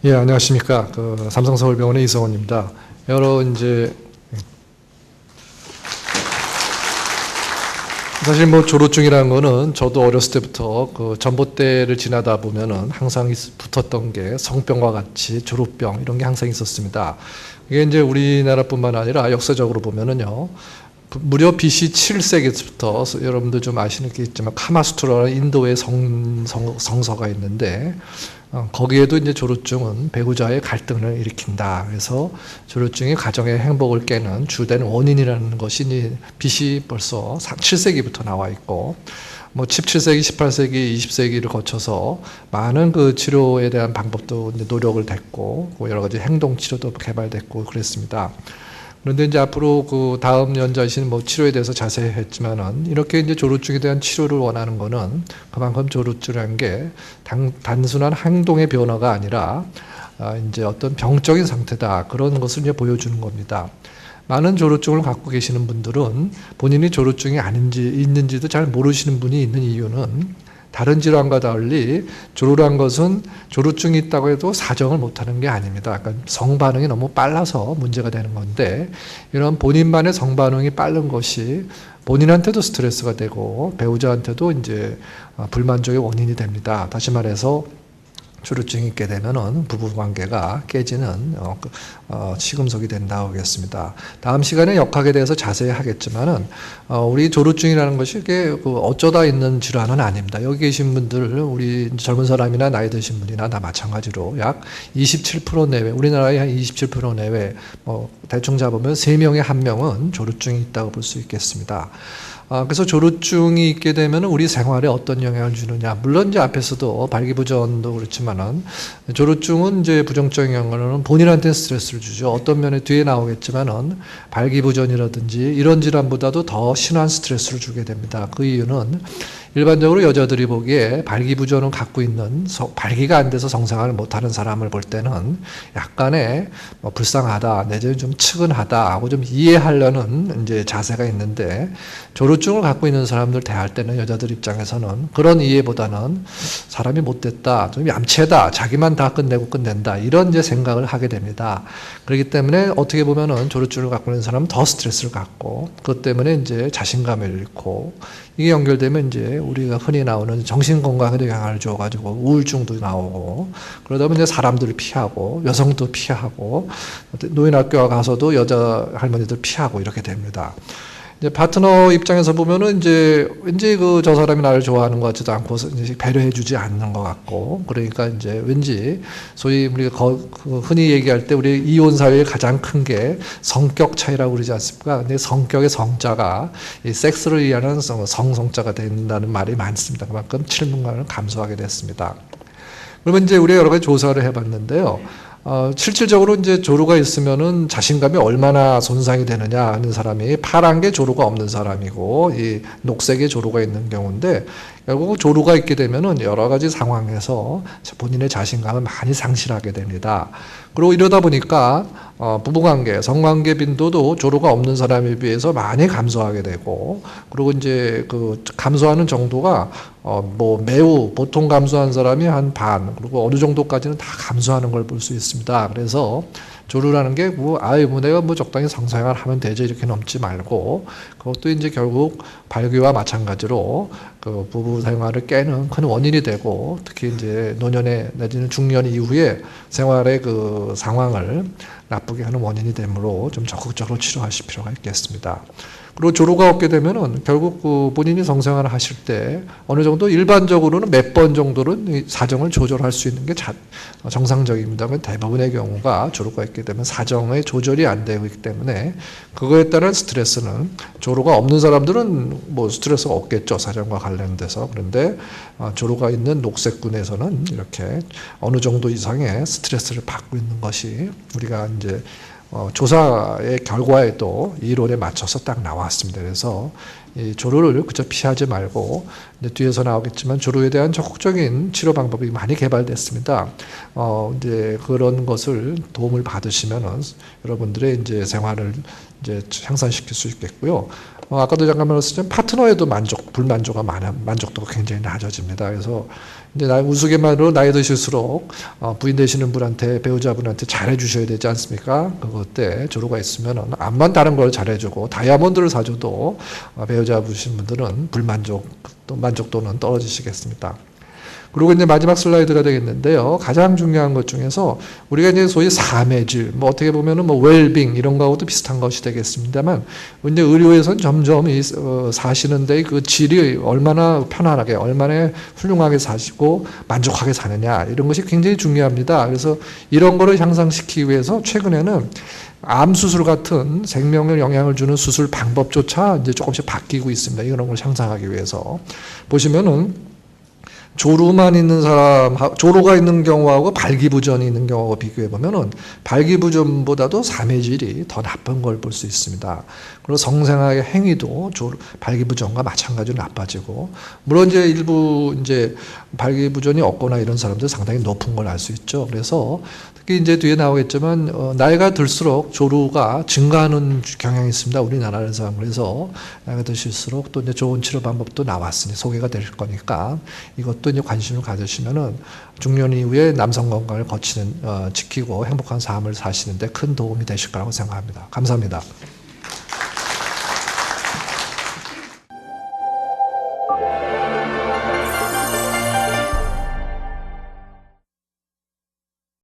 예, 안녕하십니까. 삼성서울병원의 이성원입니다. 사실 조루증이라는 거는 저도 어렸을 때부터 전봇대를 지나다 보면은 항상 붙었던 게 성병과 같이 조루병 이런 게 항상 있었습니다. 이게 이제 우리나라뿐만 아니라 역사적으로 보면은요. 무려 BC 7세기부터 여러분들 좀 아시는 게 있지만 카마수트라라는 인도의 성서가 있는데 거기에도 이제 조루증은 배우자의 갈등을 일으킨다. 그래서 조루증이 가정의 행복을 깨는 주된 원인이라는 것이 BC 벌써 7세기부터 나와 있고 17세기, 18세기, 20세기를 거쳐서 많은 치료에 대한 방법도 이제 노력을 됐고 여러 가지 행동 치료도 개발됐고 그랬습니다. 그런데 이제 앞으로 다음 연자신 치료에 대해서 자세히 했지만은 이렇게 이제 조루증에 대한 치료를 원하는 거는 그만큼 조루증이라는 게 단순한 행동의 변화가 아니라 이제 어떤 병적인 상태다. 그런 것을 이제 보여주는 겁니다. 많은 조루증을 갖고 계시는 분들은 본인이 조루증이 있는지도 잘 모르시는 분이 있는 이유는 다른 질환과 달리 조루란 것은 조루증이 있다고 해도 사정을 못하는 게 아닙니다. 그러니까 성반응이 너무 빨라서 문제가 되는 건데 이런 본인만의 성반응이 빠른 것이 본인한테도 스트레스가 되고 배우자한테도 이제 불만족의 원인이 됩니다. 다시 말해서 조루증이 있게 되면은 부부관계가 깨지는 시금석이 된다고 하겠습니다. 다음 시간에 역학에 대해서 자세히 하겠지만은 우리 조루증이라는 것이 이게 어쩌다 있는 질환은 아닙니다. 여기 계신 분들 우리 젊은 사람이나 나이 드신 분이나 다 마찬가지로 약 27% 내외 우리나라의 한 27% 내외 대충 잡으면 3명에 1명은 조루증이 있다고 볼 수 있겠습니다. 그래서 조루증이 있게 되면 우리 생활에 어떤 영향을 주느냐. 물론 이제 앞에서도 발기부전도 그렇지만은 조루증은 이제 부정적인 영향은 본인한테 스트레스를 주죠. 어떤 면에 뒤에 나오겠지만은 발기부전이라든지 이런 질환보다도 더 심한 스트레스를 주게 됩니다. 그 이유는 일반적으로 여자들이 보기에 발기부전을 갖고 있는 발기가 안 돼서 성생활을 못하는 사람을 볼 때는 약간의 불쌍하다, 내지는 좀 측은하다 하고 좀 이해하려는 이제 자세가 있는데 조루증을 갖고 있는 사람들 대할 때는 여자들 입장에서는 그런 이해보다는 사람이 못됐다, 좀 얌체다, 자기만 다 끝낸다 이런 이제 생각을 하게 됩니다. 그렇기 때문에 어떻게 보면은 조루증을 갖고 있는 사람은 더 스트레스를 갖고 그것 때문에 이제 자신감을 잃고 이게 연결되면 이제 우리가 흔히 나오는 정신건강에도 영향을 줘가지고 우울증도 나오고 그러다 보면 이제 사람들을 피하고 여성도 피하고 노인학교 가서도 여자 할머니들 피하고 이렇게 됩니다. 이제 파트너 입장에서 보면은 이제 왠지 저 사람이 나를 좋아하는 것 같지도 않고 이제 배려해주지 않는 것 같고 그러니까 이제 왠지 소위 우리가 흔히 얘기할 때 우리 이혼 사회의 가장 큰 게 성격 차이라고 그러지 않습니까? 근데 성격의 성자가 이 섹스를 이해하는 성자가 된다는 말이 많습니다. 그만큼 친분감을 감소하게 됐습니다. 그러면 이제 우리가 여러 가지 조사를 해봤는데요. 실질적으로 이제 조루가 있으면은 자신감이 얼마나 손상이 되느냐 하는 사람이 파란 게 조루가 없는 사람이고 이 녹색에 조루가 있는 경우인데 결국 조루가 있게 되면은 여러 가지 상황에서 본인의 자신감을 많이 상실하게 됩니다. 그리고 이러다 보니까 부부관계, 성관계 빈도도 조루가 없는 사람에 비해서 많이 감소하게 되고 그리고 이제 감소하는 정도가 매우 보통 감소한 사람이 한 반 그리고 어느 정도까지는 다 감소하는 걸 볼 수 있습니다. 그래서 조루라는 게 내가 적당히 성생활 하면 되죠 이렇게 넘지 말고 그것도 이제 결국 발기와 마찬가지로 부부 생활을 깨는 큰 원인이 되고 특히 이제 노년에 내지는 중년 이후에 생활의 상황을 나쁘게 하는 원인이 되므로 좀 적극적으로 치료하실 필요가 있겠습니다. 그리고 조루가 없게 되면은 결국 본인이 성생활을 하실 때 어느 정도 일반적으로는 몇 번 정도는 사정을 조절할 수 있는 게 정상적입니다. 대부분의 경우가 조루가 있게 되면 사정의 조절이 안 되고 있기 때문에 그거에 따른 스트레스는 조루가 없는 사람들은 스트레스가 없겠죠. 사정과 관련돼서. 그런데 조루가 있는 녹색군에서는 이렇게 어느 정도 이상의 스트레스를 받고 있는 것이 우리가 이제 조사의 결과에도 이 이론에 맞춰서 딱 나왔습니다. 그래서 이 조루를 그저 피하지 말고, 이제 뒤에서 나오겠지만 조루에 대한 적극적인 치료 방법이 많이 개발됐습니다. 이제 그런 것을 도움을 받으시면은 여러분들의 이제 생활을 이제 향상시킬 수 있겠고요. 아까도 잠깐 말했지만 파트너에도 불만족도가 만족도가 굉장히 낮아집니다. 그래서 이제 우스갯말로 나이 드실수록 부인 되시는 분한테, 배우자분한테 잘해 주셔야 되지 않습니까? 그것 때 조루가 있으면 암만 다른 걸 잘해주고 다이아몬드를 사줘도 배우자 보신 분들은 만족도는 떨어지시겠습니다. 그리고 이제 마지막 슬라이드가 되겠는데요. 가장 중요한 것 중에서 우리가 이제 소위 삶의 질, 어떻게 보면은 웰빙 이런 거하고도 비슷한 것이 되겠습니다만, 이제 의료에서는 점점 사시는데 그 질이 얼마나 편안하게, 얼마나 훌륭하게 사시고 만족하게 사느냐, 이런 것이 굉장히 중요합니다. 그래서 이런 거를 향상시키기 위해서 최근에는 암 수술 같은 생명에 영향을 주는 수술 방법조차 이제 조금씩 바뀌고 있습니다. 이런 걸 향상하기 위해서. 보시면은 조루만 있는 사람, 조루가 있는 경우하고 발기부전이 있는 경우하고 비교해 보면은 발기부전보다도 삶의 질이 더 나쁜 걸 볼 수 있습니다. 그리고 성생활의 행위도 발기부전과 마찬가지로 나빠지고, 물론 이제 일부 이제 발기부전이 없거나 이런 사람들 상당히 높은 걸 알 수 있죠. 그래서 특히 이제 뒤에 나오겠지만 나이가 들수록 조루가 증가하는 경향이 있습니다. 우리나라에서. 그래서 나이가 드실수록 또 이제 좋은 치료 방법도 나왔으니 소개가 될 거니까 이것도 이제 관심을 가지시면은 중년 이후에 남성 건강을 지키고 행복한 삶을 사시는데 큰 도움이 되실 거라고 생각합니다. 감사합니다.